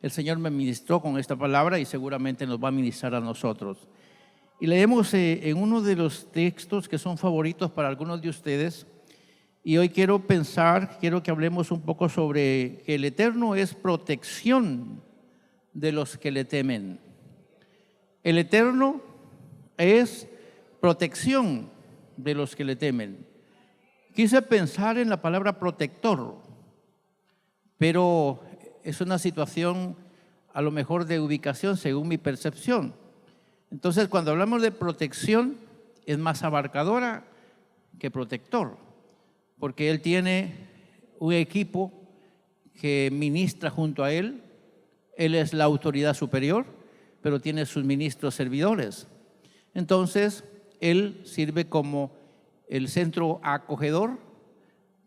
El Señor me ministró con esta palabra y seguramente nos va a ministrar a nosotros. Y leemos en uno de los textos que son favoritos para algunos de ustedes. Y hoy quiero que hablemos un poco sobre que el Eterno es protección de los que le temen. El Eterno es protección de los que le temen. Quise pensar en la palabra protector, pero es una situación a lo mejor de ubicación según mi percepción. Entonces, cuando hablamos de protección, es más abarcadora que protector, porque Él tiene un equipo que ministra junto a Él. Él es la autoridad superior, pero tiene sus ministros servidores. Entonces, Él sirve como el centro acogedor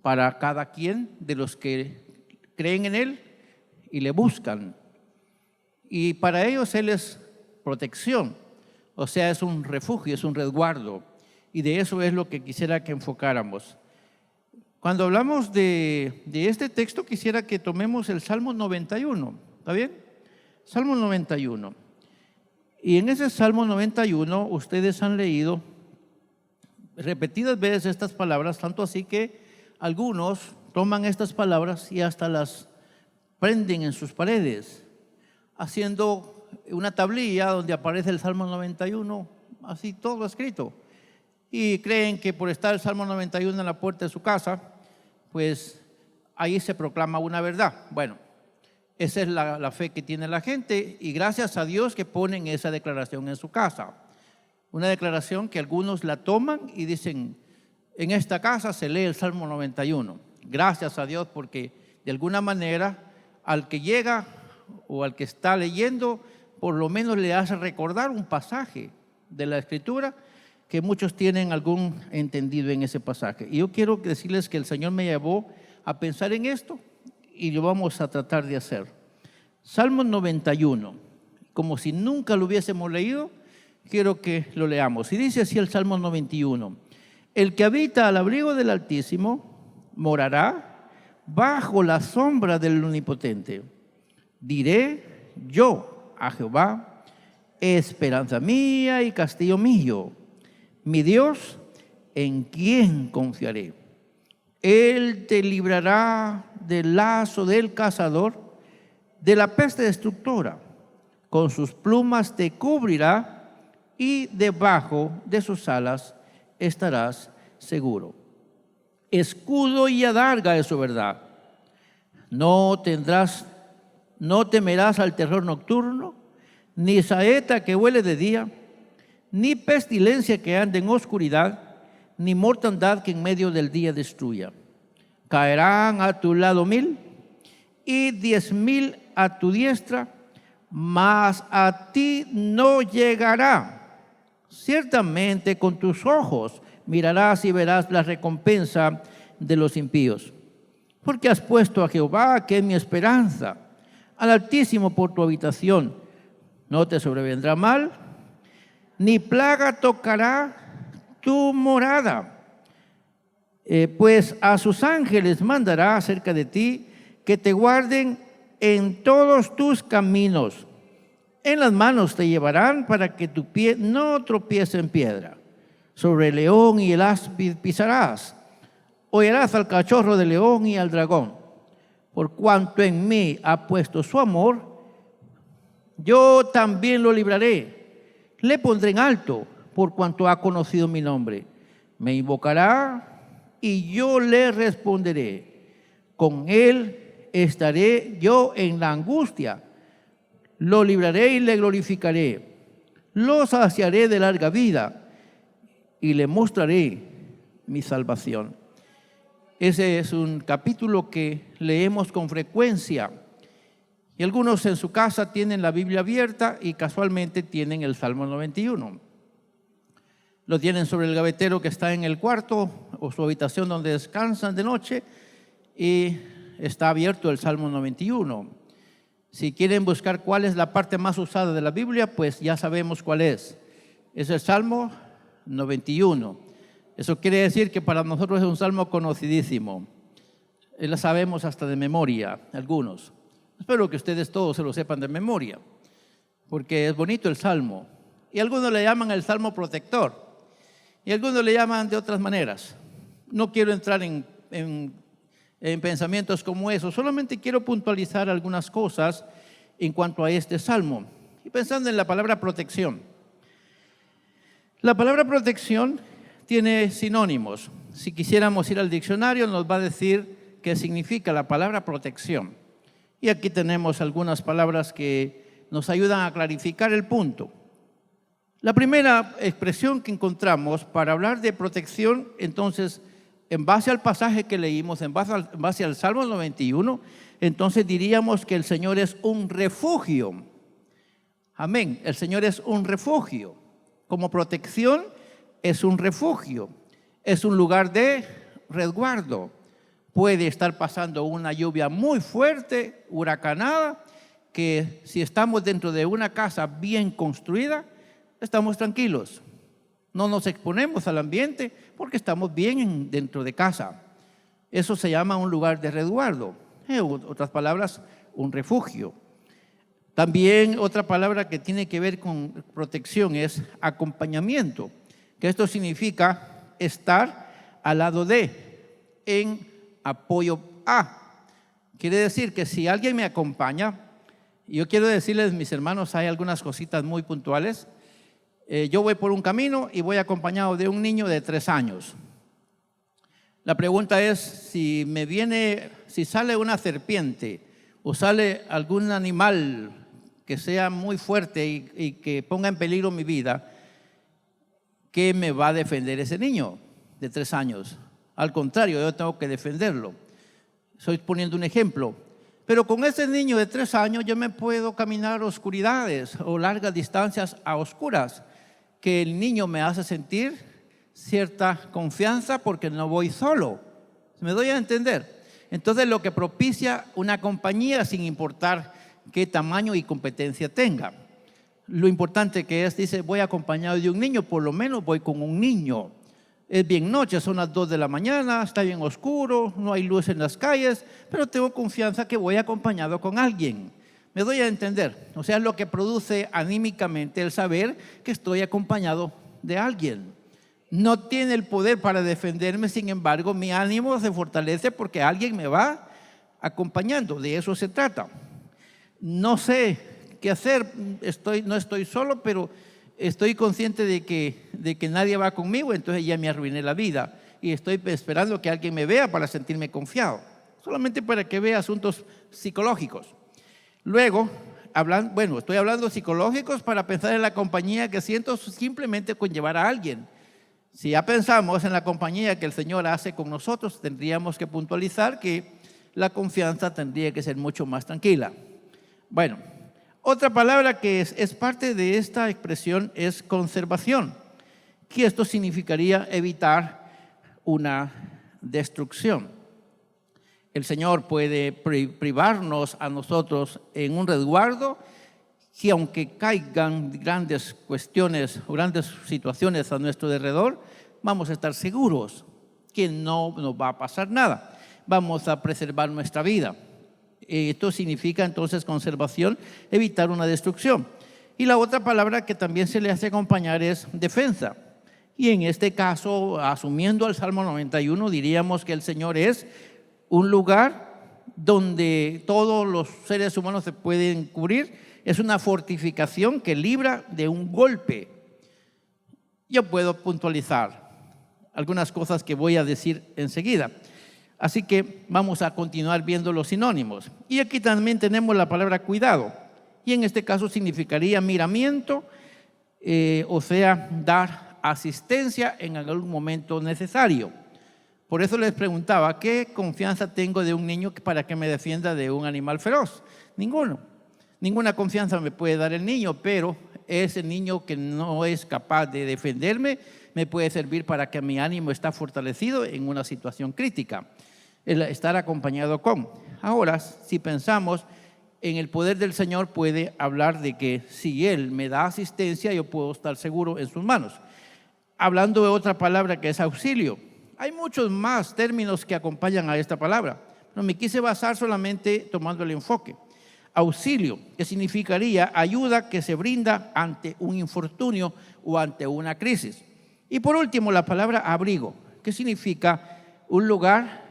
para cada quien de los que creen en Él y le buscan. Y para ellos Él es protección, o sea, es un refugio, es un resguardo. Y de eso es lo que quisiera que enfocáramos. Cuando hablamos de este texto, quisiera que tomemos el Salmo 91, ¿está bien? Salmo 91. Y en ese Salmo 91 ustedes han leído repetidas veces estas palabras, tanto así que algunos toman estas palabras y hasta las prenden en sus paredes, haciendo una tablilla donde aparece el Salmo 91, así todo escrito. Y creen que por estar el Salmo 91 en la puerta de su casa, pues ahí se proclama una verdad. Bueno, esa es la fe que tiene la gente, y gracias a Dios que ponen esa declaración en su casa. Una declaración que algunos la toman y dicen, en esta casa se lee el Salmo 91. Gracias a Dios, porque de alguna manera al que llega o al que está leyendo, por lo menos le hace recordar un pasaje de la Escritura que muchos tienen algún entendido en ese pasaje. Y yo quiero decirles que el Señor me llevó a pensar en esto y lo vamos a tratar de hacer. Salmo 91, como si nunca lo hubiésemos leído, quiero que lo leamos. Y dice así el Salmo 91. El que habita al abrigo del Altísimo morará bajo la sombra del Omnipotente. Diré yo a Jehová, esperanza mía y castillo mío, mi Dios, en quien confiaré. Él te librará del lazo del cazador, de la peste destructora. Con sus plumas te cubrirá y debajo de sus alas estarás seguro. Escudo y adarga es su verdad. No temerás al terror nocturno, ni saeta que huele de día, ni pestilencia que ande en oscuridad, ni mortandad que en medio del día destruya. Caerán a tu lado 1000 y 10,000 a tu diestra, mas a ti no llegará. Ciertamente con tus ojos mirarás y verás la recompensa de los impíos. Porque has puesto a Jehová, que es mi esperanza, al Altísimo por tu habitación. No te sobrevendrá mal, ni plaga tocará tu morada. Pues a sus ángeles mandará acerca de ti, que te guarden en todos tus caminos. En las manos te llevarán para que tu pie no tropiece en piedra. Sobre el león y el áspid pisarás. Oirás al cachorro del león y al dragón. Por cuanto en mí ha puesto su amor, yo también lo libraré. Le pondré en alto por cuanto ha conocido mi nombre. Me invocará y yo le responderé. Con él estaré yo en la angustia. Lo libraré y le glorificaré. Lo saciaré de larga vida y le mostraré mi salvación. Ese es un capítulo que leemos con frecuencia. Y algunos en su casa tienen la Biblia abierta y casualmente tienen el Salmo 91. Lo tienen sobre el gavetero que está en el cuarto o su habitación donde descansan de noche, y está abierto el Salmo 91. Si quieren buscar cuál es la parte más usada de la Biblia, pues ya sabemos cuál es. Es el Salmo 91. Eso quiere decir que para nosotros es un salmo conocidísimo. La sabemos hasta de memoria, algunos. Espero que ustedes todos se lo sepan de memoria, porque es bonito el Salmo. Y algunos le llaman el Salmo protector, y algunos le llaman de otras maneras. No quiero entrar en pensamientos como esos, solamente quiero puntualizar algunas cosas en cuanto a este Salmo. Y pensando en la palabra protección. La palabra protección tiene sinónimos. Si quisiéramos ir al diccionario, nos va a decir qué significa la palabra protección. Y aquí tenemos algunas palabras que nos ayudan a clarificar el punto. La primera expresión que encontramos para hablar de protección, entonces, en base al pasaje que leímos, en base al Salmo 91, entonces diríamos que el Señor es un refugio. Amén. El Señor es un refugio. Como protección es un refugio. Es un lugar de resguardo. Puede estar pasando una lluvia muy fuerte, huracanada, que si estamos dentro de una casa bien construida, estamos tranquilos. No nos exponemos al ambiente porque estamos bien dentro de casa. Eso se llama un lugar de resguardo. En otras palabras, un refugio. También otra palabra que tiene que ver con protección es acompañamiento, que esto significa estar al lado de, en apoyo a. Quiere decir que si alguien me acompaña, yo quiero decirles, mis hermanos, hay algunas cositas muy puntuales. Yo voy por un camino y voy acompañado de un niño de 3 años. La pregunta es, si sale una serpiente o sale algún animal que sea muy fuerte y que ponga en peligro mi vida, ¿qué me va a defender ese niño de 3 años? Al contrario, yo tengo que defenderlo. Estoy poniendo un ejemplo. Pero con ese niño de 3 años yo me puedo caminar oscuridades o largas distancias a oscuras, que el niño me hace sentir cierta confianza porque no voy solo. ¿Me doy a entender? Entonces lo que propicia una compañía sin importar qué tamaño y competencia tenga. Lo importante que es, dice, voy acompañado de un niño, por lo menos voy con un niño. Es bien noche, son las 2 de la mañana, está bien oscuro, no hay luz en las calles, pero tengo confianza que voy acompañado con alguien. Me doy a entender. O sea, lo que produce anímicamente el saber que estoy acompañado de alguien. No tiene el poder para defenderme, sin embargo, mi ánimo se fortalece porque alguien me va acompañando. De eso se trata. No sé qué hacer, no estoy solo, pero estoy consciente de que nadie va conmigo, entonces ya me arruiné la vida. Y estoy esperando que alguien me vea para sentirme confiado. Solamente para que vea asuntos psicológicos. Luego, estoy hablando psicológicos para pensar en la compañía que siento simplemente con llevar a alguien. Si ya pensamos en la compañía que el Señor hace con nosotros, tendríamos que puntualizar que la confianza tendría que ser mucho más tranquila. Bueno, otra palabra que es parte de esta expresión es conservación, que esto significaría evitar una destrucción. El Señor puede privarnos a nosotros en un resguardo que aunque caigan grandes cuestiones o grandes situaciones a nuestro alrededor, vamos a estar seguros que no nos va a pasar nada. Vamos a preservar nuestra vida. Esto significa entonces conservación, evitar una destrucción. Y la otra palabra que también se le hace acompañar es defensa. Y en este caso, asumiendo al Salmo 91, diríamos que el Señor es un lugar donde todos los seres humanos se pueden cubrir. Es una fortificación que libra de un golpe. Yo puedo puntualizar algunas cosas que voy a decir enseguida. Así que vamos a continuar viendo los sinónimos. Y aquí también tenemos la palabra cuidado. Y en este caso significaría miramiento, o sea, dar asistencia en algún momento necesario. Por eso les preguntaba, ¿qué confianza tengo de un niño para que me defienda de un animal feroz? Ninguna confianza me puede dar el niño, pero ese niño que no es capaz de defenderme me puede servir para que mi ánimo esté fortalecido en una situación crítica. El estar acompañado con. Ahora, si pensamos en el poder del Señor, puede hablar de que si Él me da asistencia, yo puedo estar seguro en sus manos. Hablando de otra palabra que es auxilio. Hay muchos más términos que acompañan a esta palabra, pero me quise basar solamente tomando el enfoque. Auxilio, que significaría ayuda que se brinda ante un infortunio o ante una crisis. Y por último, la palabra abrigo, que significa un lugar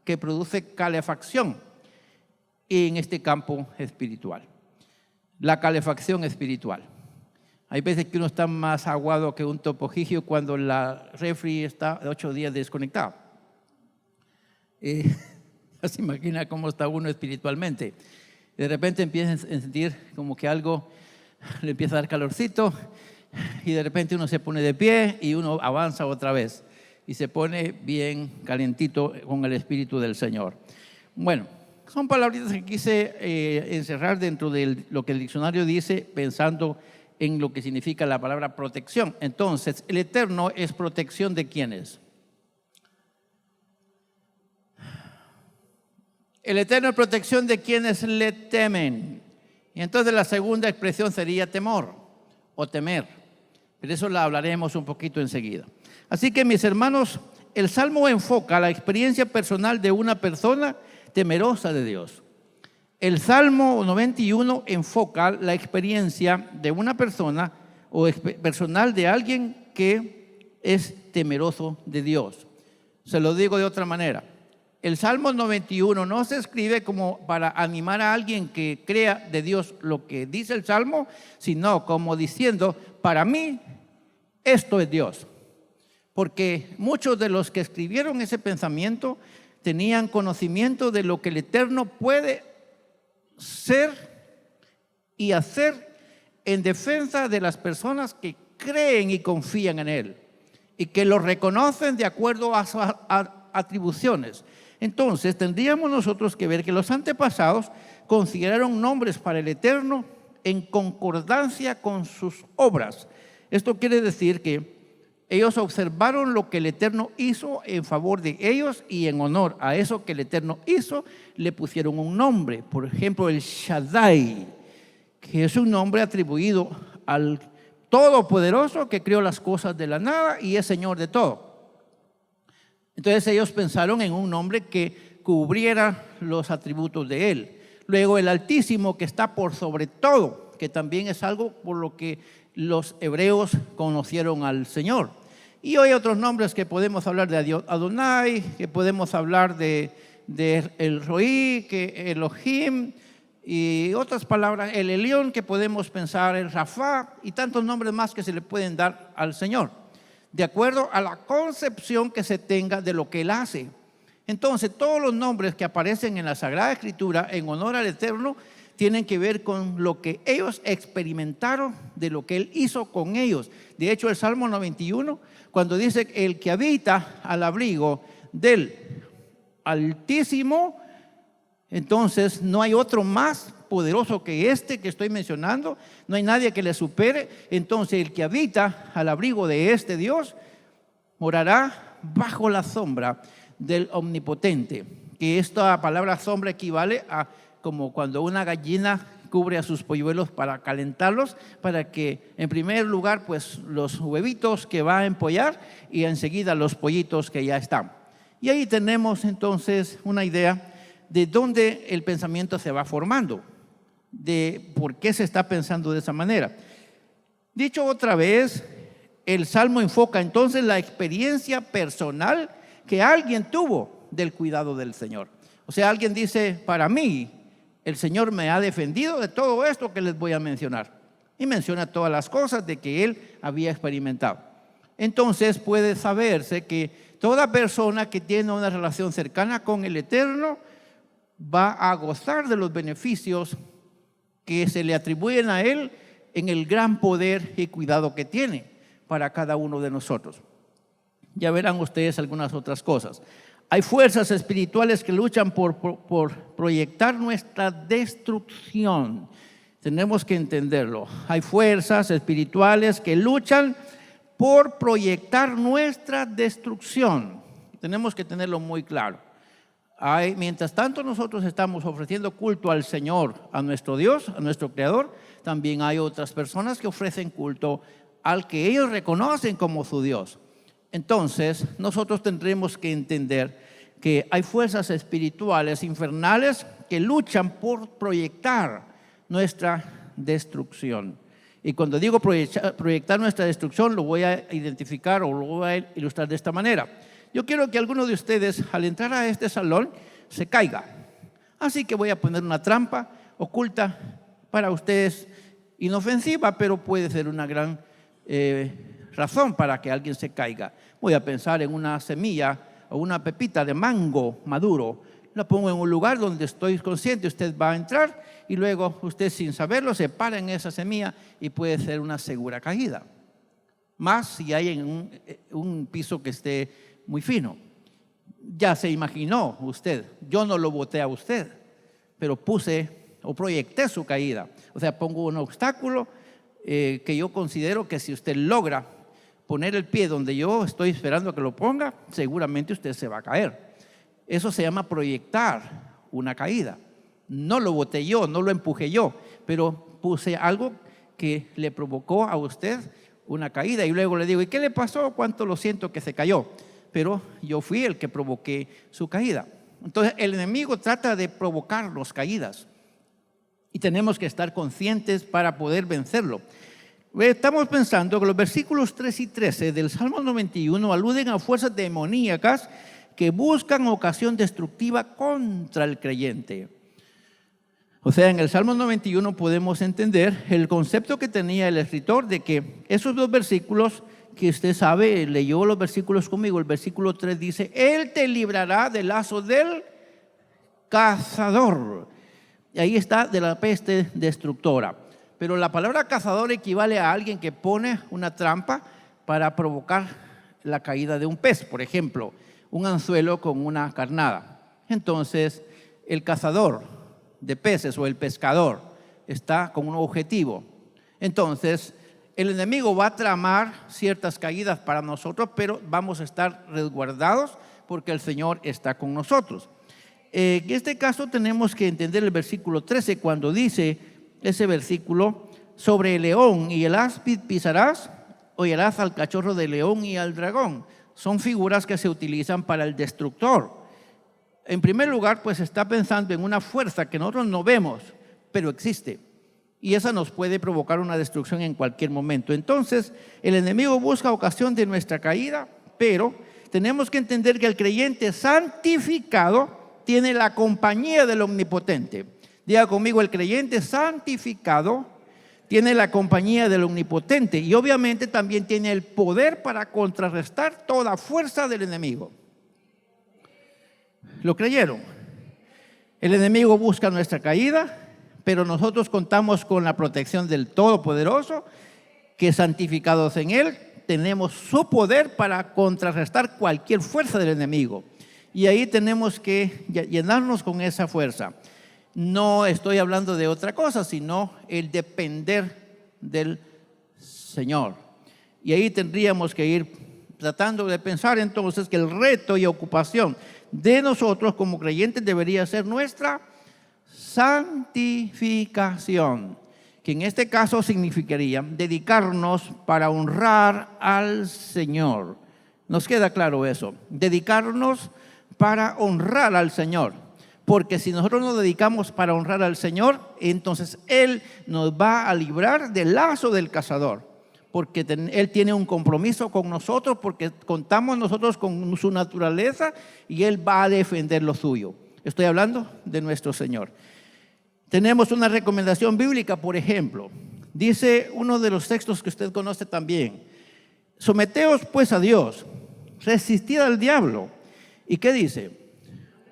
que produce calefacción en este campo espiritual. La calefacción espiritual. Hay veces que uno está más aguado que un topojigio cuando la refri está 8 días desconectada. Se imagina cómo está uno espiritualmente. De repente empieza a sentir como que algo le empieza a dar calorcito y de repente uno se pone de pie y uno avanza otra vez y se pone bien calientito con el Espíritu del Señor. Bueno, son palabritas que quise encerrar dentro de lo que el diccionario dice, pensando en lo que significa la palabra protección. Entonces, el Eterno es protección de ¿quiénes? El Eterno es protección de quienes le temen. Y entonces la segunda expresión sería temor o temer. Pero eso la hablaremos un poquito enseguida. Así que, mis hermanos, el Salmo enfoca la experiencia personal de una persona temerosa de Dios. El Salmo 91 enfoca la experiencia de una persona o personal de alguien que es temeroso de Dios. Se lo digo de otra manera. El Salmo 91 no se escribe como para animar a alguien que crea de Dios lo que dice el Salmo, sino como diciendo, para mí, esto es Dios. Porque muchos de los que escribieron ese pensamiento tenían conocimiento de lo que el Eterno puede ser y hacer en defensa de las personas que creen y confían en Él y que lo reconocen de acuerdo a sus atribuciones. Entonces, tendríamos nosotros que ver que los antepasados consideraron nombres para el Eterno en concordancia con sus obras. Esto quiere decir que ellos observaron lo que el Eterno hizo en favor de ellos y en honor a eso que el Eterno hizo, le pusieron un nombre. Por ejemplo, el Shaddai, que es un nombre atribuido al Todopoderoso que creó las cosas de la nada y es Señor de todo. Entonces ellos pensaron en un nombre que cubriera los atributos de Él. Luego el Altísimo, que está por sobre todo, que también es algo por lo que los hebreos conocieron al Señor. Y hoy hay otros nombres que podemos hablar de Adonai, que podemos hablar de El Roí, que Elohim, y otras palabras, el Elión, que podemos pensar el Rafá, y tantos nombres más que se le pueden dar al Señor, de acuerdo a la concepción que se tenga de lo que Él hace. Entonces, todos los nombres que aparecen en la Sagrada Escritura en honor al Eterno tienen que ver con lo que ellos experimentaron de lo que Él hizo con ellos. De hecho, el Salmo 91, cuando dice el que habita al abrigo del Altísimo, entonces no hay otro más poderoso que este que estoy mencionando, no hay nadie que le supere. Entonces el que habita al abrigo de este Dios morará bajo la sombra del Omnipotente, que esta palabra sombra equivale a como cuando una gallina cubre a sus polluelos para calentarlos, para que en primer lugar pues los huevitos que va a empollar y enseguida los pollitos que ya están. Y ahí tenemos entonces una idea de dónde el pensamiento se va formando, de por qué se está pensando de esa manera. Dicho otra vez, el Salmo enfoca entonces la experiencia personal que alguien tuvo del cuidado del Señor. O sea, alguien dice, para mí, el Señor me ha defendido de todo esto que les voy a mencionar. Y menciona todas las cosas de que él había experimentado. Entonces puede saberse que toda persona que tiene una relación cercana con el Eterno va a gozar de los beneficios que se le atribuyen a Él en el gran poder y cuidado que tiene para cada uno de nosotros. Ya verán ustedes algunas otras cosas. Hay fuerzas espirituales que luchan por proyectar nuestra destrucción. Tenemos que entenderlo. Hay fuerzas espirituales que luchan por proyectar nuestra destrucción. Tenemos que tenerlo muy claro. Mientras tanto nosotros estamos ofreciendo culto al Señor, a nuestro Dios, a nuestro Creador, también hay otras personas que ofrecen culto al que ellos reconocen como su Dios. Entonces nosotros tendremos que entender que hay fuerzas espirituales infernales que luchan por proyectar nuestra destrucción. Y cuando digo proyectar nuestra destrucción, lo voy a identificar o lo voy a ilustrar de esta manera. Yo quiero que alguno de ustedes, al entrar a este salón, se caiga. Así que voy a poner una trampa oculta para ustedes, inofensiva, pero puede ser una gran razón para que alguien se caiga. Voy a pensar en una semilla o una pepita de mango maduro. La pongo en un lugar donde estoy consciente, usted va a entrar y luego usted, sin saberlo, se para en esa semilla y puede ser una segura caída. Más si hay en un piso que esté muy fino. Ya se imaginó usted, yo no lo boté a usted, pero puse o proyecté su caída. O sea, pongo un obstáculo que yo considero que si usted logra poner el pie donde yo estoy esperando que lo ponga, seguramente usted se va a caer. Eso se llama proyectar una caída. No lo boté yo, no lo empujé yo, pero puse algo que le provocó a usted una caída. Y luego le digo, ¿y qué le pasó? ¿Cuánto lo siento que se cayó? Pero yo fui el que provoqué su caída. Entonces, el enemigo trata de provocarnos caídas. Y tenemos que estar conscientes para poder vencerlo. Estamos pensando que los versículos 3 y 13 del Salmo 91 aluden a fuerzas demoníacas que buscan ocasión destructiva contra el creyente. O sea, en el Salmo 91 podemos entender el concepto que tenía el escritor de que esos dos versículos que usted sabe, leyó los versículos conmigo, el versículo 3 dice, Él te librará del lazo del cazador. Y ahí está, de la peste destructora. Pero la palabra cazador equivale a alguien que pone una trampa para provocar la caída de un pez, por ejemplo, un anzuelo con una carnada. Entonces, el cazador de peces o el pescador está con un objetivo. Entonces, el enemigo va a tramar ciertas caídas para nosotros, pero vamos a estar resguardados porque el Señor está con nosotros. En este caso tenemos que entender el versículo 13 cuando dice ese versículo, sobre el león y el áspid pisarás, hollarás al cachorro del león y al dragón. Son figuras que se utilizan para el destructor. En primer lugar, pues está pensando en una fuerza que nosotros no vemos, pero existe. Y esa nos puede provocar una destrucción en cualquier momento. Entonces, el enemigo busca ocasión de nuestra caída, pero tenemos que entender que el creyente santificado tiene la compañía del Omnipotente. Diga conmigo, el creyente santificado tiene la compañía del Omnipotente y obviamente también tiene el poder para contrarrestar toda fuerza del enemigo. ¿Lo creyeron? El enemigo busca nuestra caída, pero nosotros contamos con la protección del Todopoderoso, que santificados en Él, tenemos su poder para contrarrestar cualquier fuerza del enemigo. Y ahí tenemos que llenarnos con esa fuerza. No estoy hablando de otra cosa, sino el depender del Señor. Y ahí tendríamos que ir tratando de pensar entonces que el reto y ocupación de nosotros como creyentes debería ser nuestra santificación, que en este caso significaría dedicarnos para honrar al Señor. ¿Nos queda claro eso? Dedicarnos para honrar al Señor. Porque si nosotros nos dedicamos para honrar al Señor, entonces Él nos va a librar del lazo del cazador. Porque Él tiene un compromiso con nosotros, porque contamos nosotros con su naturaleza y Él va a defender lo suyo. Estoy hablando de nuestro Señor. Tenemos una recomendación bíblica, por ejemplo. Dice uno de los textos que usted conoce también. Someteos pues a Dios, resistid al diablo. ¿Y qué dice?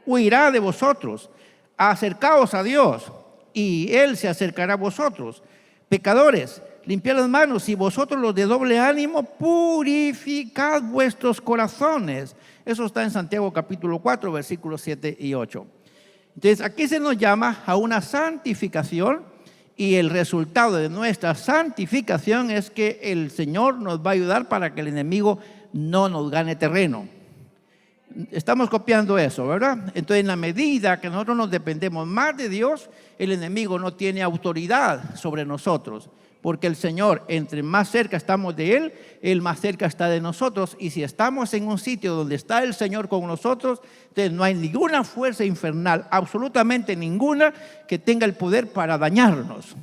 Huirá de vosotros. Acercaos a Dios y Él se acercará a vosotros. Pecadores, limpiad las manos y vosotros los de doble ánimo, purificad vuestros corazones. Eso está en Santiago capítulo 4, versículos 7 y 8. Entonces aquí se nos llama a una santificación y el resultado de nuestra santificación es que el Señor nos va a ayudar para que el enemigo no nos gane terreno. Estamos copiando eso, ¿verdad? Entonces, en la medida que nosotros nos dependemos más de Dios, el enemigo no tiene autoridad sobre nosotros. Porque el Señor, entre más cerca estamos de Él, Él más cerca está de nosotros. Y si estamos en un sitio donde está el Señor con nosotros, entonces no hay ninguna fuerza infernal, absolutamente ninguna, que tenga el poder para dañarnos.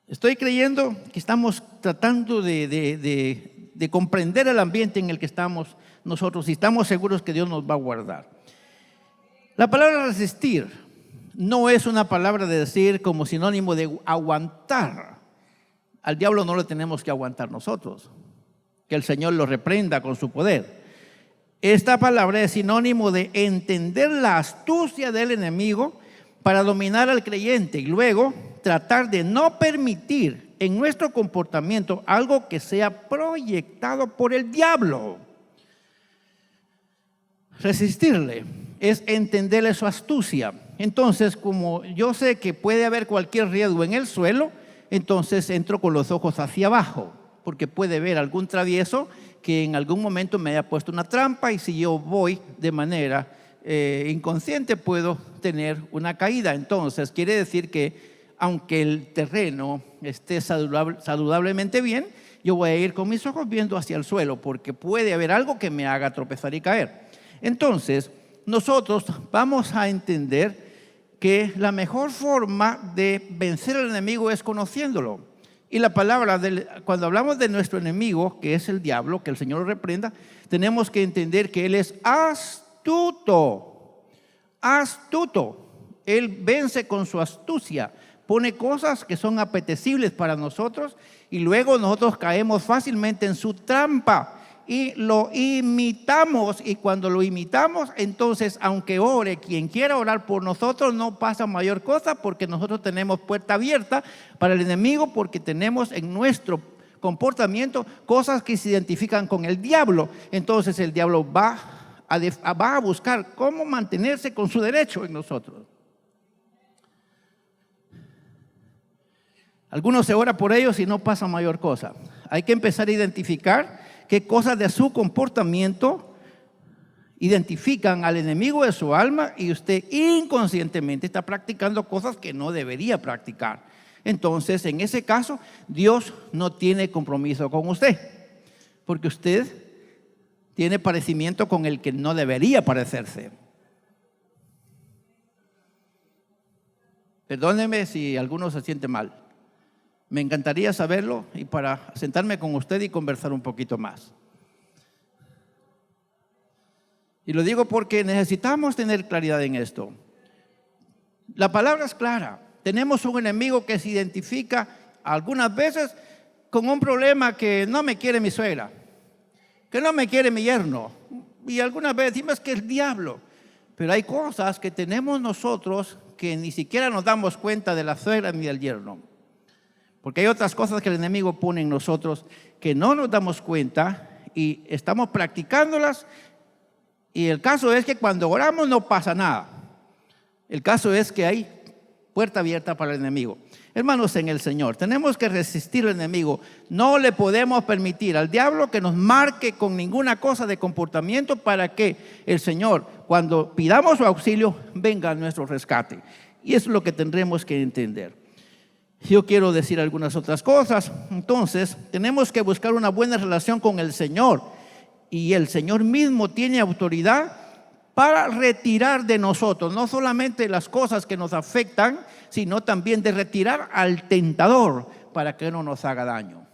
Estoy creyendo que estamos tratando de comprender el ambiente en el que estamos nosotros y estamos seguros que Dios nos va a guardar. La palabra resistir no es una palabra de decir como sinónimo de aguantar. Al diablo no lo tenemos que aguantar nosotros, que el Señor lo reprenda con su poder. Esta palabra es sinónimo de entender la astucia del enemigo para dominar al creyente y luego tratar de no permitir en nuestro comportamiento algo que sea proyectado por el diablo. Resistirle es entenderle su astucia. Entonces, como yo sé que puede haber cualquier riesgo en el suelo, entonces entro con los ojos hacia abajo, porque puede haber algún travieso que en algún momento me haya puesto una trampa y si yo voy de manera inconsciente puedo tener una caída. Entonces, quiere decir que aunque el terreno esté saludablemente bien, yo voy a ir con mis ojos viendo hacia el suelo, porque puede haber algo que me haga tropezar y caer. Entonces, nosotros vamos a entender que la mejor forma de vencer al enemigo es conociéndolo. Y la palabra, cuando hablamos de nuestro enemigo, que es el diablo, que el Señor lo reprenda, tenemos que entender que Él es astuto. Astuto. Él vence con su astucia. Pone cosas que son apetecibles para nosotros y luego nosotros caemos fácilmente en su trampa. Y lo imitamos, y cuando lo imitamos, entonces aunque ore quien quiera orar por nosotros, no pasa mayor cosa, porque nosotros tenemos puerta abierta para el enemigo, porque tenemos en nuestro comportamiento cosas que se identifican con el diablo. Entonces el diablo va a buscar cómo mantenerse con su derecho en nosotros. Algunos se ora por ellos y no pasa mayor cosa. Hay que empezar a identificar qué cosas de su comportamiento identifican al enemigo de su alma y usted inconscientemente está practicando cosas que no debería practicar. Entonces, en ese caso, Dios no tiene compromiso con usted, porque usted tiene parecimiento con el que no debería parecerse. Perdóneme si alguno se siente mal. Me encantaría saberlo y para sentarme con usted y conversar un poquito más. Y lo digo porque necesitamos tener claridad en esto. La palabra es clara. Tenemos un enemigo que se identifica algunas veces con un problema que no me quiere mi suegra, que no me quiere mi yerno. Y algunas veces decimos que es el diablo. Pero hay cosas que tenemos nosotros que ni siquiera nos damos cuenta de la suegra ni del yerno. Porque hay otras cosas que el enemigo pone en nosotros que no nos damos cuenta y estamos practicándolas. Y el caso es que cuando oramos no pasa nada. El caso es que hay puerta abierta para el enemigo. Hermanos en el Señor, tenemos que resistir al enemigo. No le podemos permitir al diablo que nos marque con ninguna cosa de comportamiento para que el Señor, cuando pidamos su auxilio, venga a nuestro rescate. Y eso es lo que tendremos que entender. Yo quiero decir algunas otras cosas. Entonces, tenemos que buscar una buena relación con el Señor. Y el Señor mismo tiene autoridad para retirar de nosotros, no solamente las cosas que nos afectan, sino también de retirar al tentador para que no nos haga daño.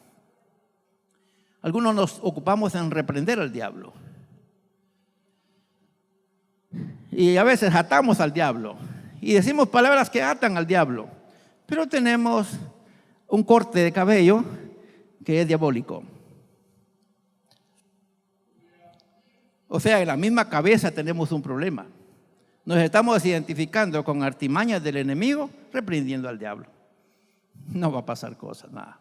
Algunos nos ocupamos en reprender al diablo. Y a veces atamos al diablo. Y decimos palabras que atan al diablo. Pero tenemos un corte de cabello que es diabólico. O sea, en la misma cabeza tenemos un problema. Nos estamos identificando con artimañas del enemigo, reprendiendo al diablo. No va a pasar cosas, nada.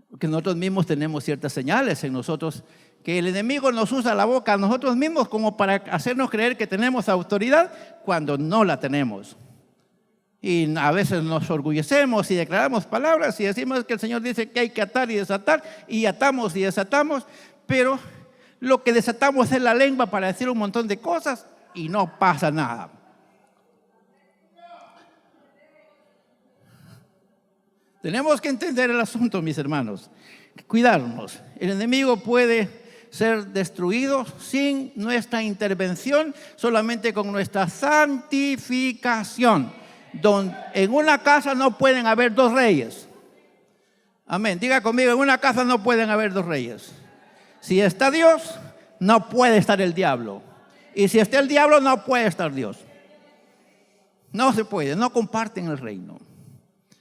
Porque nosotros mismos tenemos ciertas señales en nosotros que el enemigo nos usa la boca a nosotros mismos como para hacernos creer que tenemos autoridad cuando no la tenemos. Y a veces nos orgullecemos y declaramos palabras y decimos que el Señor dice que hay que atar y desatar, y atamos y desatamos, pero lo que desatamos es la lengua para decir un montón de cosas y no pasa nada. Tenemos que entender el asunto, mis hermanos, cuidarnos. El enemigo puede ser destruido sin nuestra intervención, solamente con nuestra santificación. En una casa no pueden haber dos reyes. Amén. Diga conmigo, en una casa no pueden haber dos reyes. Si está Dios, no puede estar el diablo. Y si está el diablo, no puede estar Dios. No se puede, no comparten el reino.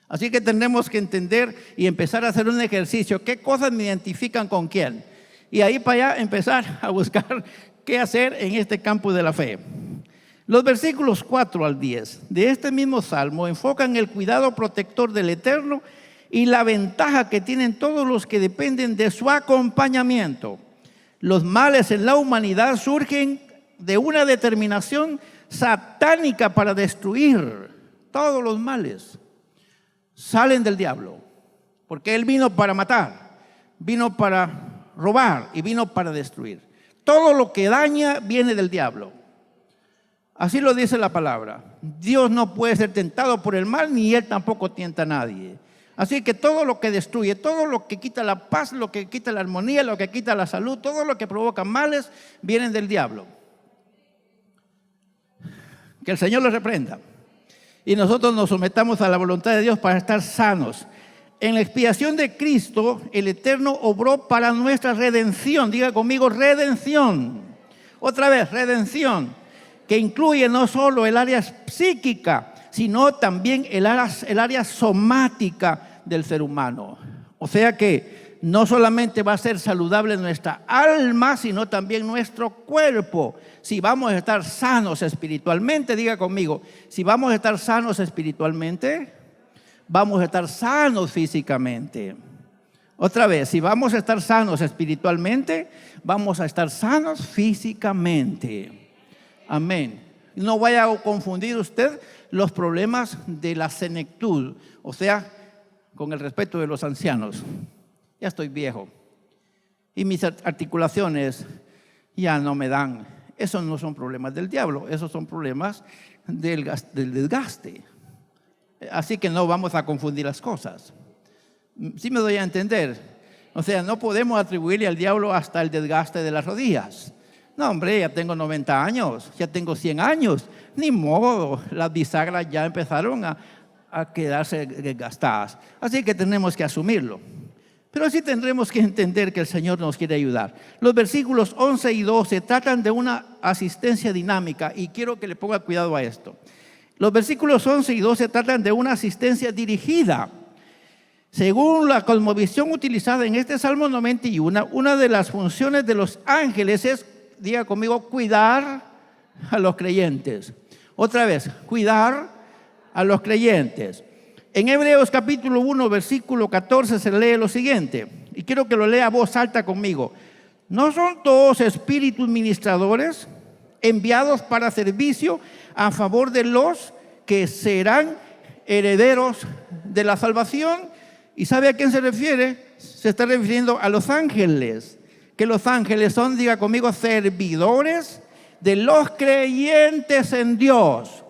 Así que tenemos que entender y empezar a hacer un ejercicio. ¿Qué cosas me identifican con quién? Y ahí para allá empezar a buscar qué hacer en este campo de la fe. Los versículos 4 al 10 de este mismo salmo enfocan el cuidado protector del Eterno y la ventaja que tienen todos los que dependen de su acompañamiento. Los males en la humanidad surgen de una determinación satánica para destruir. Todos los males salen del diablo, porque él vino para matar, vino para robar y vino para destruir. Todo lo que daña viene del diablo. Así lo dice la palabra. Dios no puede ser tentado por el mal, ni él tampoco tienta a nadie. Así que todo lo que destruye, todo lo que quita la paz, lo que quita la armonía, lo que quita la salud, todo lo que provoca males, vienen del diablo. Que el Señor lo reprenda. Y nosotros nos sometamos a la voluntad de Dios para estar sanos. En la expiación de Cristo, el Eterno obró para nuestra redención. Diga conmigo, redención. Otra vez, redención. Que incluye no solo el área psíquica, sino también el área somática del ser humano. O sea que no solamente va a ser saludable nuestra alma, sino también nuestro cuerpo. Si vamos a estar sanos espiritualmente, diga conmigo, si vamos a estar sanos espiritualmente, vamos a estar sanos físicamente. Otra vez, si vamos a estar sanos espiritualmente, vamos a estar sanos físicamente. Amén. No vaya a confundir usted los problemas de la senectud, o sea, con el respeto de los ancianos. Ya estoy viejo y mis articulaciones ya no me dan. Esos no son problemas del diablo, esos son problemas del desgaste. Así que no vamos a confundir las cosas. Sí me doy a entender. O sea, no podemos atribuirle al diablo hasta el desgaste de las rodillas. No, hombre, ya tengo 90 años, ya tengo 100 años. Ni modo, las bisagras ya empezaron a quedarse desgastadas. Así que tenemos que asumirlo. Pero sí tendremos que entender que el Señor nos quiere ayudar. Los versículos 11 y 12 tratan de una asistencia dinámica y quiero que le ponga cuidado a esto. Los versículos 11 y 12 tratan de una asistencia dirigida. Según la cosmovisión utilizada en este Salmo 91, una de las funciones de los ángeles es, diga conmigo, cuidar a los creyentes. Otra vez, cuidar a los creyentes. En Hebreos capítulo 1, versículo 14 se lee lo siguiente, y quiero que lo lea a voz alta conmigo. ¿No son todos espíritus ministradores enviados para servicio a favor de los que serán herederos de la salvación? ¿Y sabe a quién se refiere? Se está refiriendo a los ángeles, que los ángeles son, diga conmigo, servidores de los creyentes en Dios.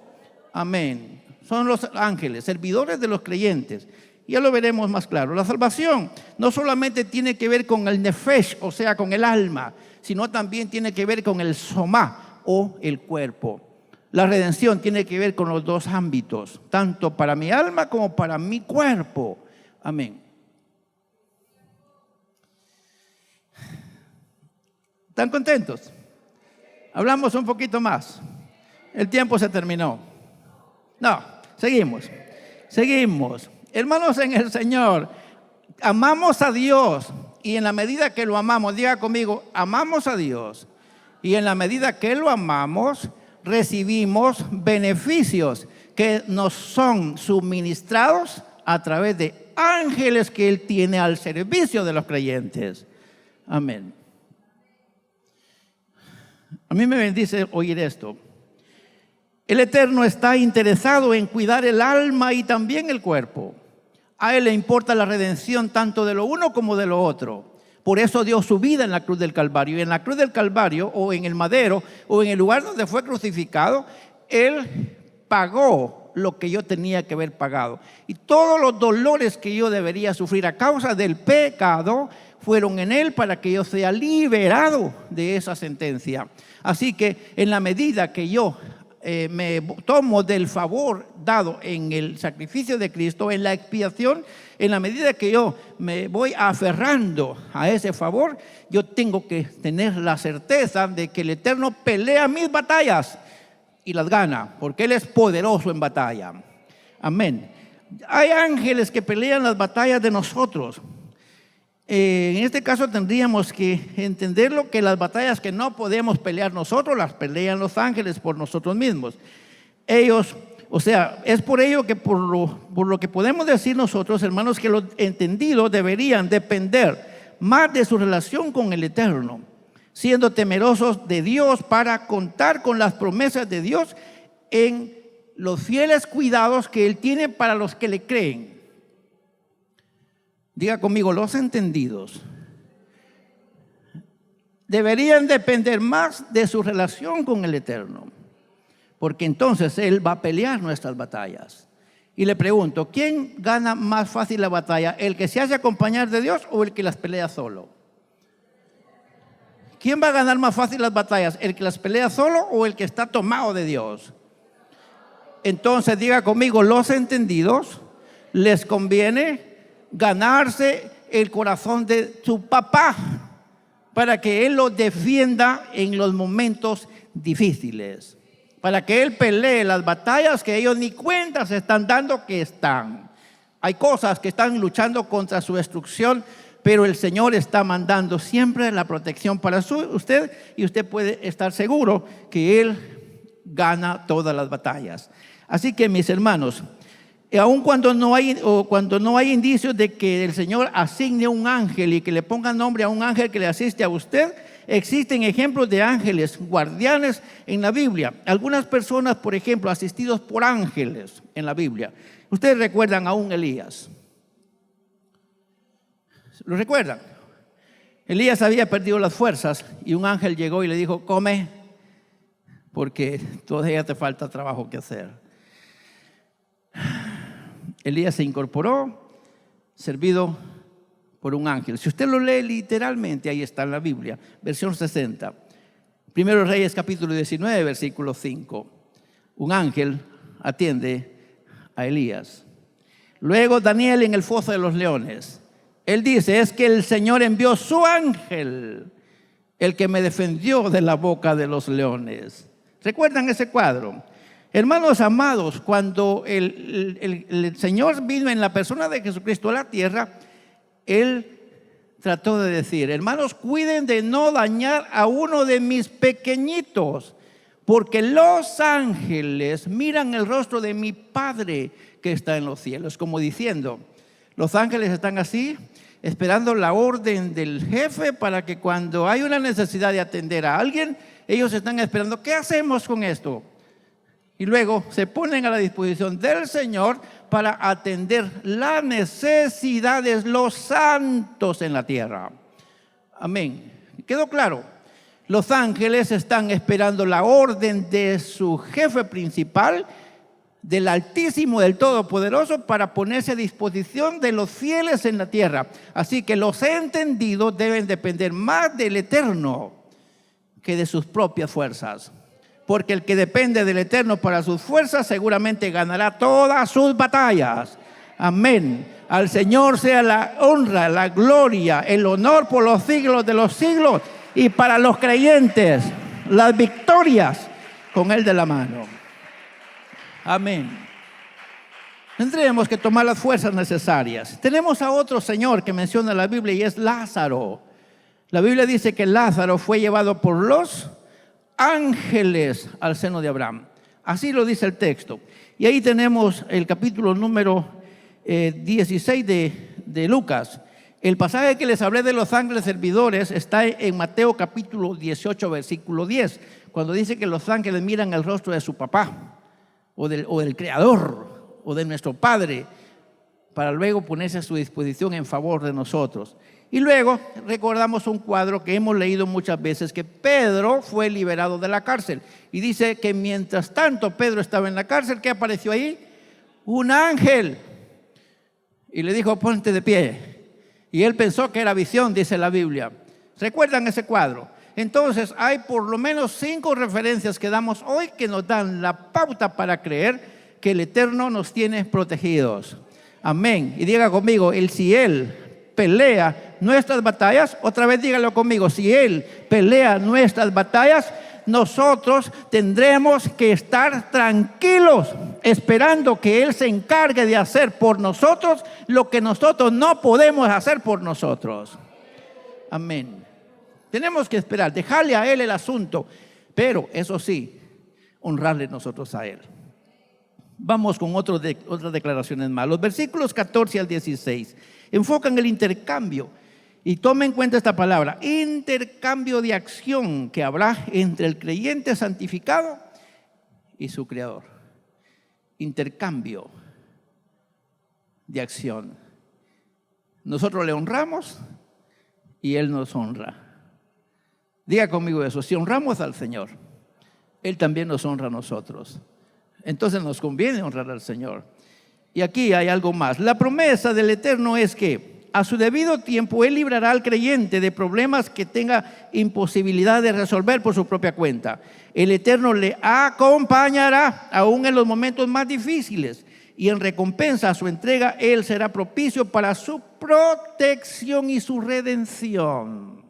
Amén. Son los ángeles, servidores de los creyentes. Ya lo veremos más claro. La salvación no solamente tiene que ver con el nefesh, o sea, con el alma, sino también tiene que ver con el somá, o el cuerpo. La redención tiene que ver con los dos ámbitos, tanto para mi alma como para mi cuerpo. Amén. ¿Están contentos? Hablamos un poquito más. El tiempo se terminó. No, seguimos. Hermanos en el Señor, amamos a Dios y en la medida que lo amamos, diga conmigo, amamos a Dios y en la medida que lo amamos, recibimos beneficios que nos son suministrados a través de ángeles que Él tiene al servicio de los creyentes. Amén. A mí me bendice oír esto. El Eterno está interesado en cuidar el alma y también el cuerpo. A Él le importa la redención tanto de lo uno como de lo otro. Por eso dio su vida en la cruz del Calvario. Y en la cruz del Calvario, o en el madero, o en el lugar donde fue crucificado, Él pagó lo que yo tenía que haber pagado. Y todos los dolores que yo debería sufrir a causa del pecado fueron en Él para que yo sea liberado de esa sentencia. Así que en la medida que yo me tomo del favor dado en el sacrificio de Cristo, en la expiación, en la medida que yo me voy aferrando a ese favor, yo tengo que tener la certeza de que el Eterno pelea mis batallas y las gana, porque Él es poderoso en batalla. Amén. Hay ángeles que pelean las batallas de nosotros. En este caso tendríamos que entenderlo, que las batallas que no podemos pelear nosotros, las pelean los ángeles por nosotros mismos. Ellos, o sea, es por ello que por lo que podemos decir nosotros, hermanos, que los entendidos deberían depender más de su relación con el Eterno, siendo temerosos de Dios para contar con las promesas de Dios en los fieles cuidados que Él tiene para los que le creen. Diga conmigo, los entendidos deberían depender más de su relación con el Eterno, porque entonces Él va a pelear nuestras batallas. Y le pregunto, ¿quién gana más fácil la batalla? ¿El que se hace acompañar de Dios o el que las pelea solo? ¿Quién va a ganar más fácil las batallas? ¿El que las pelea solo o el que está tomado de Dios? Entonces diga conmigo, los entendidos les conviene ganarse el corazón de su papá para que Él los defienda en los momentos difíciles, para que Él pelee las batallas que ellos ni cuenta se están dando que están. Hay cosas que están luchando contra su destrucción, pero el Señor está mandando siempre la protección para usted, y usted puede estar seguro que Él gana todas las batallas. Así que, mis hermanos, aun cuando no hay indicios de que el Señor asigne un ángel y que le ponga nombre a un ángel que le asiste a usted, existen ejemplos de ángeles guardianes en la Biblia. Algunas personas, por ejemplo, asistidos por ángeles en la Biblia. Ustedes recuerdan a un Elías. ¿Lo recuerdan? Elías había perdido las fuerzas y un ángel llegó y le dijo, come, porque todavía te falta trabajo que hacer. Elías se incorporó, servido por un ángel. Si usted lo lee literalmente, ahí está en la Biblia, versión 60. Primero Reyes, capítulo 19, versículo 5. Un ángel atiende a Elías. Luego Daniel en el foso de los leones. Él dice, es que el Señor envió su ángel, el que me defendió de la boca de los leones. ¿Recuerdan ese cuadro? Hermanos amados, cuando el Señor vino en la persona de Jesucristo a la tierra, Él trató de decir, hermanos, cuiden de no dañar a uno de mis pequeñitos, porque los ángeles miran el rostro de mi Padre que está en los cielos. Como diciendo, los ángeles están así, esperando la orden del jefe para que cuando hay una necesidad de atender a alguien, ellos están esperando, ¿qué hacemos con esto? Y luego se ponen a la disposición del Señor para atender las necesidades, los santos en la tierra. Amén. ¿Quedó claro? Los ángeles están esperando la orden de su jefe principal, del Altísimo, del Todopoderoso, para ponerse a disposición de los fieles en la tierra. Así que los entendidos deben depender más del Eterno que de sus propias fuerzas. Porque el que depende del Eterno para sus fuerzas seguramente ganará todas sus batallas. Amén. Al Señor sea la honra, la gloria, el honor por los siglos de los siglos. Y para los creyentes, las victorias con Él de la mano. Amén. Tendremos que tomar las fuerzas necesarias. Tenemos a otro Señor que menciona la Biblia y es Lázaro. La Biblia dice que Lázaro fue llevado por los ángeles al seno de Abraham. Así lo dice el texto. Y ahí tenemos el capítulo número 16 de Lucas. El pasaje que les hablé de los ángeles servidores está en Mateo capítulo 18, versículo 10, cuando dice que los ángeles miran el rostro de su papá, o del Creador, o de nuestro Padre, para luego ponerse a su disposición en favor de nosotros. Y luego recordamos un cuadro que hemos leído muchas veces, que Pedro fue liberado de la cárcel. Y dice que mientras tanto Pedro estaba en la cárcel, ¿qué apareció ahí? Un ángel. Y le dijo, ponte de pie. Y él pensó que era visión, dice la Biblia. ¿Recuerdan ese cuadro? Entonces hay por lo menos 5 referencias que damos hoy que nos dan la pauta para creer que el Eterno nos tiene protegidos. Amén. Y diga conmigo, si Él pelea nuestras batallas, otra vez dígalo conmigo, si Él pelea nuestras batallas, nosotros tendremos que estar tranquilos, esperando que Él se encargue de hacer por nosotros lo que nosotros no podemos hacer por nosotros. Amén. Tenemos que esperar, dejarle a Él el asunto, pero eso sí, honrarle nosotros a Él. Vamos con otras declaraciones más. Los versículos 14 al 16 enfocan el intercambio. Y tome en cuenta esta palabra, intercambio de acción que habrá entre el creyente santificado y su Creador. Intercambio de acción. Nosotros le honramos y Él nos honra. Diga conmigo eso, si honramos al Señor, Él también nos honra a nosotros. Entonces nos conviene honrar al Señor. Y aquí hay algo más. La promesa del Eterno es que a su debido tiempo Él librará al creyente de problemas que tenga imposibilidad de resolver por su propia cuenta. El Eterno le acompañará aún en los momentos más difíciles, y en recompensa a su entrega Él será propicio para su protección y su redención.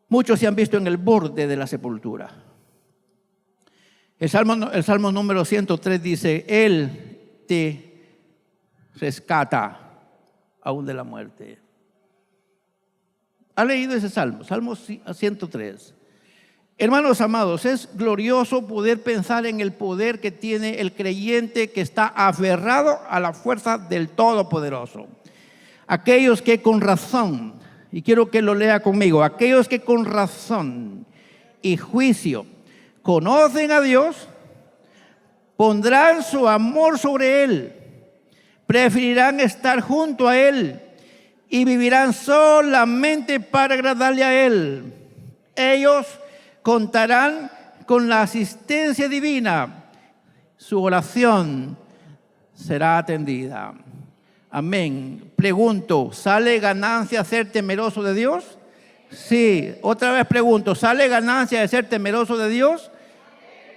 Muchos se han visto en el borde de la sepultura. El Salmo número 103 dice, Él te rescata aún de la muerte. ¿Ha leído ese Salmo? Salmo 103. Hermanos amados, es glorioso poder pensar en el poder que tiene el creyente que está aferrado a la fuerza del Todopoderoso. Aquellos que con razón, y quiero que lo lea conmigo, aquellos que con razón y juicio conocen a Dios, pondrán su amor sobre Él, preferirán estar junto a Él y vivirán solamente para agradarle a Él. Ellos contarán con la asistencia divina. Su oración será atendida. Amén. Pregunto, ¿sale ganancia ser temeroso de Dios? Sí. Otra vez pregunto, ¿sale ganancia de ser temeroso de Dios?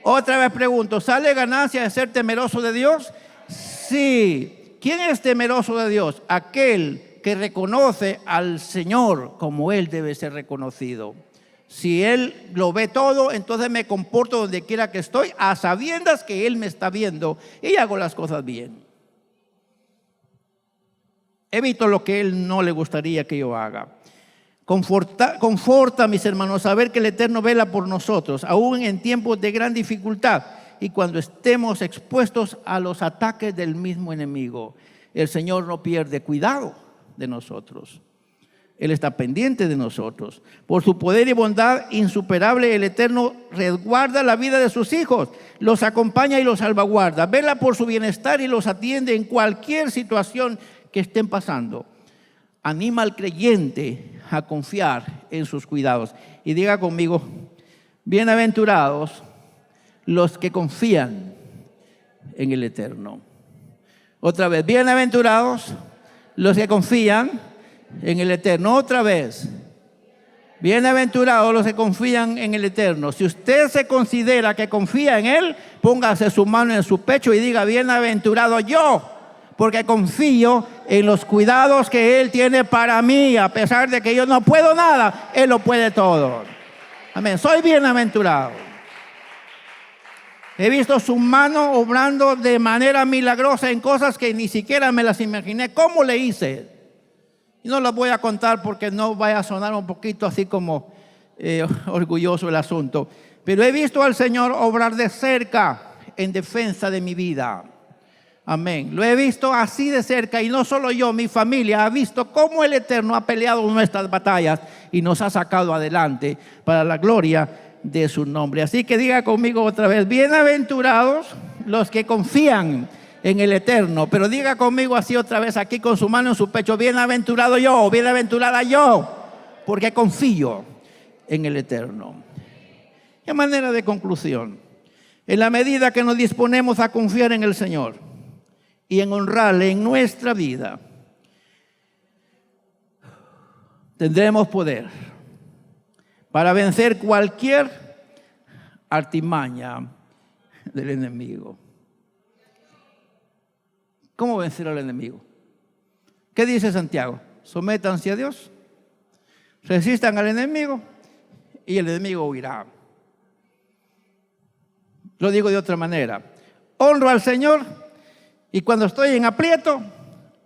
Otra vez pregunto, ¿sale ganancia de ser temeroso de Dios? Sí. ¿Quién es temeroso de Dios? Aquel que reconoce al Señor como Él debe ser reconocido. Si Él lo ve todo, entonces me comporto donde quiera que estoy, a sabiendas que Él me está viendo y hago las cosas bien. Evito lo que Él no le gustaría que yo haga. Conforta, mis hermanos, saber que el Eterno vela por nosotros, aún en tiempos de gran dificultad y cuando estemos expuestos a los ataques del mismo enemigo. El Señor no pierde cuidado de nosotros. Él está pendiente de nosotros. Por su poder y bondad insuperable, el Eterno resguarda la vida de sus hijos, los acompaña y los salvaguarda, vela por su bienestar y los atiende en cualquier situación que estén pasando. Anima al creyente a confiar en sus cuidados. Y diga conmigo, bienaventurados los que confían en el Eterno. Otra vez, bienaventurados los que confían en el Eterno. Otra vez, bienaventurados los que confían en el Eterno. Si usted se considera que confía en Él, póngase su mano en su pecho y diga, bienaventurado yo, porque confío en los cuidados que Él tiene para mí. A pesar de que yo no puedo nada, Él lo puede todo. Amén, soy bienaventurado. He visto su mano obrando de manera milagrosa en cosas que ni siquiera me las imaginé. ¿Cómo le hice? Y no las voy a contar porque no vaya a sonar un poquito así como orgulloso el asunto. Pero he visto al Señor obrar de cerca en defensa de mi vida. Amén. Lo he visto así de cerca y no solo yo, mi familia ha visto cómo el Eterno ha peleado nuestras batallas y nos ha sacado adelante para la gloria de su nombre. Así que diga conmigo otra vez, bienaventurados los que confían en el Eterno. Pero diga conmigo así otra vez aquí con su mano en su pecho, bienaventurado yo, bienaventurada yo, porque confío en el Eterno. De manera de conclusión, en la medida que nos disponemos a confiar en el Señor y en honrarle en nuestra vida, tendremos poder para vencer cualquier artimaña del enemigo. ¿Cómo vencer al enemigo? ¿Qué dice Santiago? Sométanse a Dios, resistan al enemigo y el enemigo huirá. Lo digo de otra manera, honro al Señor y cuando estoy en aprieto,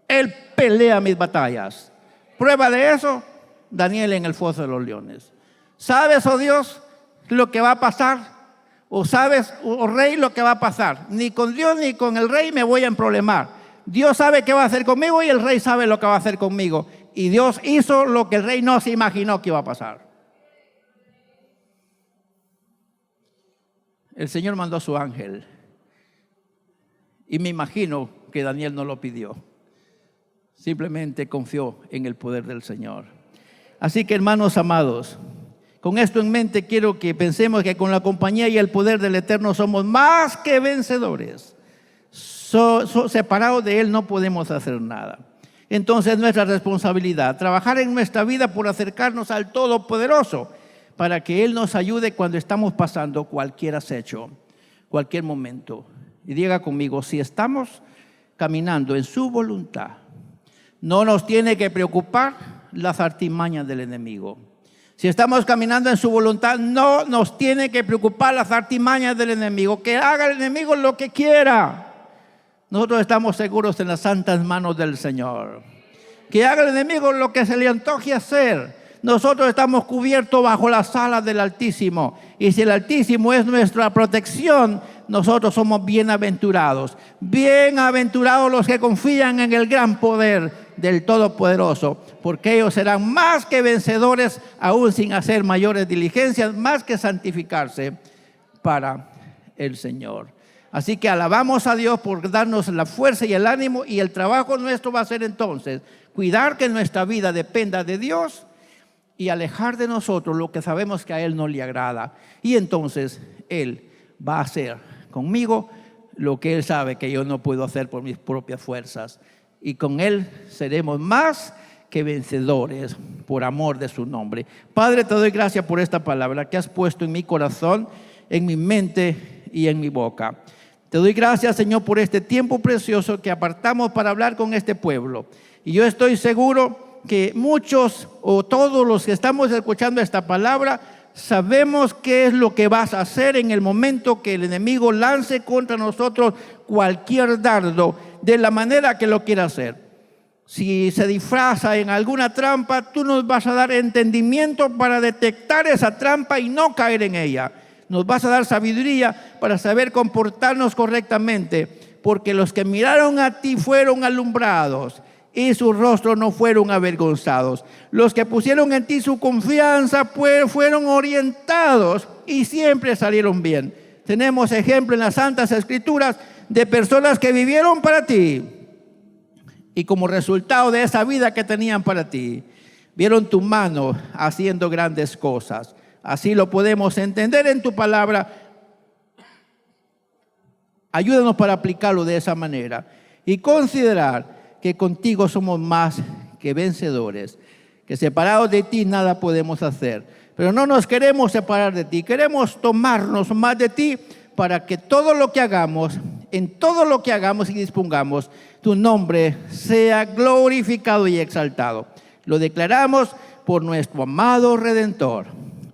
Él pelea mis batallas. Prueba de eso, Daniel en el foso de los leones. ¿Sabes, oh Dios, lo que va a pasar? ¿O sabes, oh Rey, lo que va a pasar? Ni con Dios ni con el Rey me voy a emproblemar. Dios sabe qué va a hacer conmigo y el Rey sabe lo que va a hacer conmigo. Y Dios hizo lo que el Rey no se imaginó que iba a pasar. El Señor mandó a su ángel. Y me imagino que Daniel no lo pidió. Simplemente confió en el poder del Señor. Así que, hermanos amados, con esto en mente quiero que pensemos que con la compañía y el poder del Eterno somos más que vencedores. Separados de Él no podemos hacer nada. Entonces nuestra responsabilidad, trabajar en nuestra vida por acercarnos al Todopoderoso, para que Él nos ayude cuando estamos pasando cualquier acecho, cualquier momento. Y diga conmigo, si estamos caminando en su voluntad, no nos tiene que preocupar las artimañas del enemigo. Si estamos caminando en su voluntad, no nos tiene que preocupar las artimañas del enemigo. Que haga el enemigo lo que quiera. Nosotros estamos seguros en las santas manos del Señor. Que haga el enemigo lo que se le antoje hacer. Nosotros estamos cubiertos bajo las alas del Altísimo. Y si el Altísimo es nuestra protección, nosotros somos bienaventurados. Bienaventurados los que confían en el gran poder del Todopoderoso, porque ellos serán más que vencedores, aún sin hacer mayores diligencias, más que santificarse para el Señor. Así que alabamos a Dios por darnos la fuerza y el ánimo, y el trabajo nuestro va a ser entonces cuidar que nuestra vida dependa de Dios y alejar de nosotros lo que sabemos que a Él no le agrada. Y entonces Él va a hacer conmigo lo que Él sabe que yo no puedo hacer por mis propias fuerzas. Y con Él seremos más que vencedores por amor de su nombre. Padre, te doy gracias por esta palabra que has puesto en mi corazón, en mi mente y en mi boca. Te doy gracias, Señor, por este tiempo precioso que apartamos para hablar con este pueblo. Y yo estoy seguro que muchos o todos los que estamos escuchando esta palabra sabemos qué es lo que vas a hacer en el momento que el enemigo lance contra nosotros cualquier dardo de la manera que lo quiera hacer. Si se disfraza en alguna trampa, tú nos vas a dar entendimiento para detectar esa trampa y no caer en ella. Nos vas a dar sabiduría para saber comportarnos correctamente, porque los que miraron a ti fueron alumbrados y sus rostros no fueron avergonzados. Los que pusieron en ti su confianza fueron orientados y siempre salieron bien. Tenemos ejemplo en las Santas Escrituras de personas que vivieron para ti y como resultado de esa vida que tenían para ti, vieron tu mano haciendo grandes cosas. Así lo podemos entender en tu palabra. Ayúdanos para aplicarlo de esa manera y considerar que contigo somos más que vencedores, que separados de ti nada podemos hacer. Pero no nos queremos separar de ti, queremos tomarnos más de ti para que todo lo que hagamos, en todo lo que hagamos y dispongamos, tu nombre sea glorificado y exaltado. Lo declaramos por nuestro amado Redentor,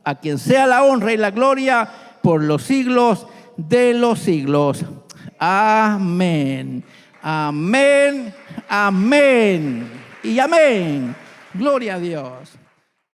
a quien sea la honra y la gloria por los siglos de los siglos. Amén. Amén. Amén. Y amén. Gloria a Dios.